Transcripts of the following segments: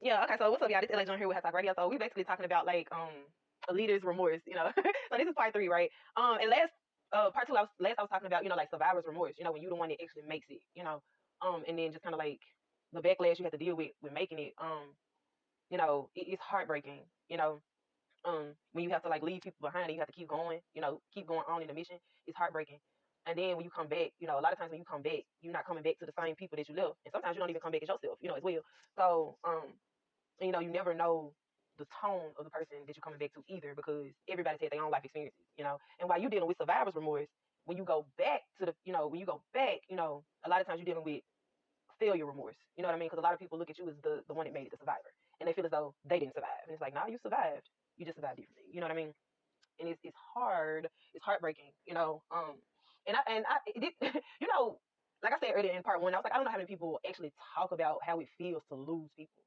Yeah, okay, so what's up, y'all? This is LA John here with Hot Talk Radio. So we basically talking about like a leader's remorse, you know. So this is part 3, right? And last part 2, I was talking about, you know, like survivor's remorse, you know, when you're the one that actually makes it, you know. And then just kind of like the backlash you have to deal with making it. You know, it's heartbreaking, you know. When you have to like leave people behind and you have to keep going, you know, keep going on in the mission, it's heartbreaking. And then when you come back, you know, a lot of times when you come back, you're not coming back to the same people that you left. And sometimes you don't even come back as yourself, you know, as well. So you know, you never know the tone of the person that you're coming back to either, because everybody's had their own life experiences, you know. And while you're dealing with survivor's remorse, when you go back to the, you know, when you go back, you know, a lot of times you're dealing with failure remorse. You know what I mean? Because a lot of people look at you as the one that made it, the survivor, and they feel as though they didn't survive. And it's like, nah, you survived. You just survived differently. You know what I mean? And it's hard. It's heartbreaking. You know. You know, like I said earlier in part 1, I was like, I don't know how many people actually talk about how it feels to lose people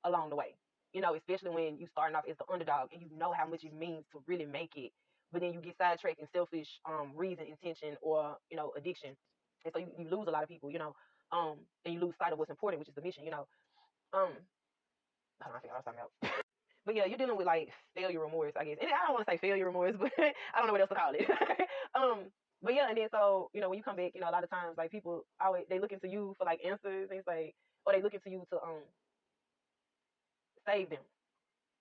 along the way. You know, especially when you starting off as the underdog and you know how much it means to really make it, but then you get sidetracked in selfish reason, intention, or you know, addiction, and so you lose a lot of people. You know, and you lose sight of what's important, which is the mission. You know, I don't know, I think I was talking about. But yeah, you're dealing with like failure remorse, I guess. And I don't want to say failure remorse, but I don't know what else to call it. But yeah, and then so you know, when you come back, you know, a lot of times like people always they look into you for like answers, and it's like, or they look into you to save them.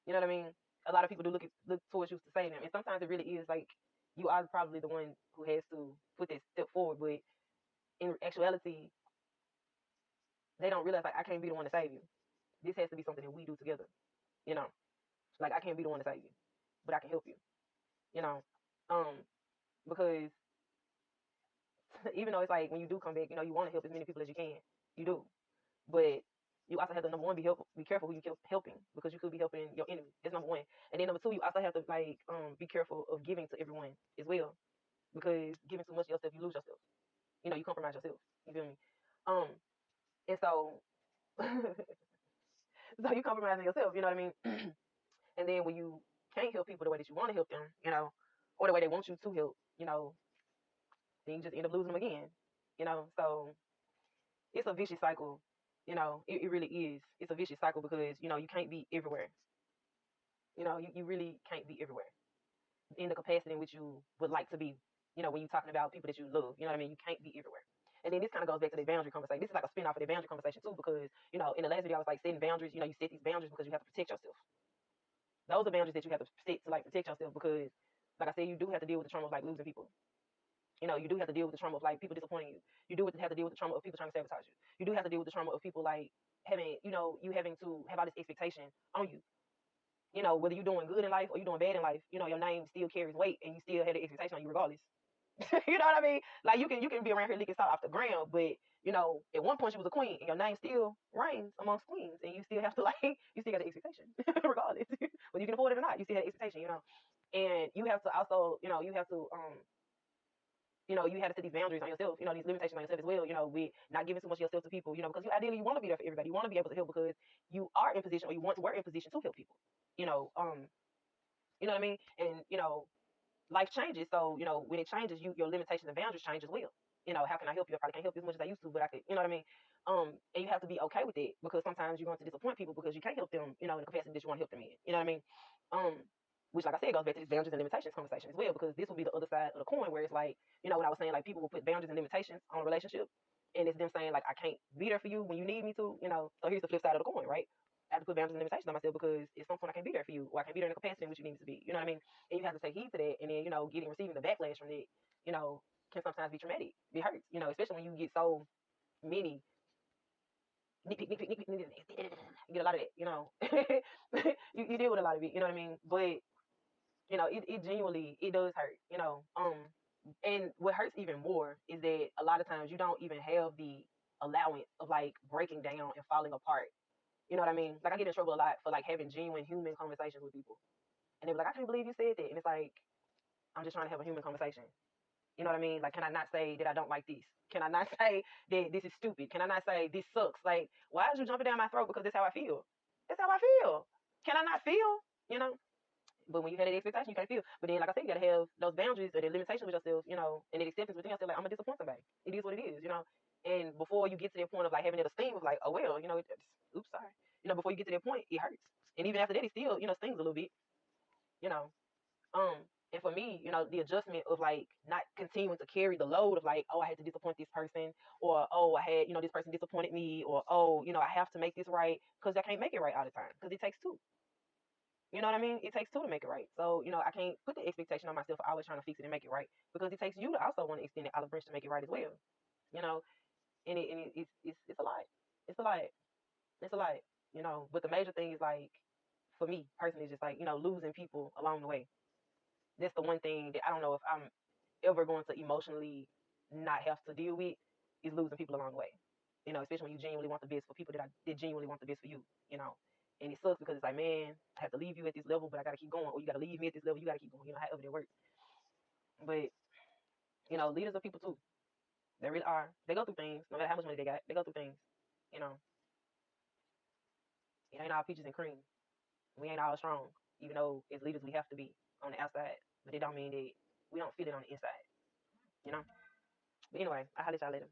You know what I mean? A lot of people do look towards you to save them, and sometimes it really is like you are probably the one who has to put that step forward. But in actuality, they don't realize like I can't be the one to save you. This has to be something that we do together. You know, like I can't be the one to save you, but I can help you. You know, um, because even though it's like when you do come back, you know, you want to help as many people as you can. You do, but you also have to, number one, be careful who you keep helping, because you could be helping your enemy. That's number one. And then number two, you also have to like be careful of giving to everyone as well, because giving too much of yourself, you lose yourself. You know, you compromise yourself. You feel me? Um, and so so you compromising yourself. You know what I mean? And then when you can't help people the way that you want to help them, you know, or the way they want you to help, you know, then you just end up losing them again. You know, so it's a vicious cycle. You know, it really is. It's a vicious cycle because, you know, you can't be everywhere. You know, you really can't be everywhere in the capacity in which you would like to be, you know, when you're talking about people that you love. You know what I mean? You can't be everywhere. And then this kind of goes back to the boundary conversation. This is like a spin off of the boundary conversation too, because, you know, in the last video I was like setting boundaries. You know, you set these boundaries because you have to protect yourself. Those are boundaries that you have to set to like protect yourself, because, like I said, you do have to deal with the trauma of like losing people. You know, you do have to deal with the trauma of like people disappointing you. You do have to deal with the trauma of people trying to sabotage you. You do have to deal with the trauma of people like having, you know, you having to have all this expectation on you. You know, whether you're doing good in life or you're doing bad in life, you know, your name still carries weight and you still have the expectation on you regardless. You know what I mean? Like you can be around here licking salt off the ground, but you know, at one point you was a queen and your name still reigns amongst queens, and you still have to like you still got the expectation regardless. Whether you can afford it or not, you still have the expectation, you know. And you have to also, you know, you know, you have to set these boundaries on yourself, you know, these limitations on yourself as well, you know, with not giving too much of yourself to people, you know, because you ideally you want to be there for everybody. You want to be able to help because you are in position, or you once were in position to help people, you know, you know what I mean? And, you know, life changes. So, you know, when it changes, your limitations and boundaries change as well. You know, how can I help you? I probably can't help you as much as I used to, but I could, you know what I mean? And you have to be okay with it, because sometimes you're going to disappoint people because you can't help them, you know, in the capacity that you want to help them in. You know what I mean? Which, like I said, goes back to this boundaries and limitations conversation as well, because this will be the other side of the coin, where it's like, you know, when I was saying like people will put boundaries and limitations on a relationship, and it's them saying like I can't be there for you when you need me to, you know. So here's the flip side of the coin, right? I have to put boundaries and limitations on myself because at some point I can't be there for you, or I can't be there in the capacity in which you need me to be. You know what I mean? And you have to take heed to that, and then, you know, receiving the backlash from it, you know, can sometimes be traumatic. It hurts, you know, especially when you get so many you get a lot of that, you know. You deal with a lot of it, you know what I mean? But you know, it genuinely it does hurt, you know. And what hurts even more is that a lot of times you don't even have the allowance of like breaking down and falling apart. You know what I mean? Like I get in trouble a lot for like having genuine human conversations with people. And they're like, I can't believe you said that. And it's like, I'm just trying to have a human conversation. You know what I mean? Like, can I not say that I don't like this? Can I not say that this is stupid? Can I not say this sucks? Like, why is you jumping down my throat because that's how I feel? That's how I feel. Can I not feel? You know? But when you have that expectation, you can't feel. But then, like I said, you gotta have those boundaries or the limitations with yourself, you know, and the acceptance within yourself. Like, I'm gonna disappoint somebody. It is what it is, you know. And before you get to that point of like having that esteem of like, oh well, you know, oops, sorry, you know, before you get to that point, it hurts. And even after that, it still, stings a little bit, you know. And for me, the adjustment of like not continuing to carry the load of like, oh, I had to disappoint this person, or oh, I had, this person disappointed me, or oh, I have to make this right, because I can't make it right all the time, because it takes two. You know what I mean? It takes two to make it right. So, I can't put the expectation on myself for always trying to fix it and make it right, because it takes you to also want to extend the olive branch to make it right as well. You know, it's a lot. It's a lot. It's a lot. But the major thing is like, for me personally, is just like, losing people along the way. That's the one thing that I don't know if I'm ever going to emotionally not have to deal with, is losing people along the way. Especially when you genuinely want the best for people that genuinely want the best for you. And it sucks because it's like, man, I have to leave you at this level, but I gotta keep going, or you gotta leave me at this level, you gotta keep going. However that works. But leaders are people too. They really are. They go through things. No matter how much money they got, they go through things. You know, it ain't all peaches and cream. We ain't all strong, even though as leaders we have to be on the outside. But it don't mean that we don't feel it on the inside. You know. But anyway, I'll holler at y'all later.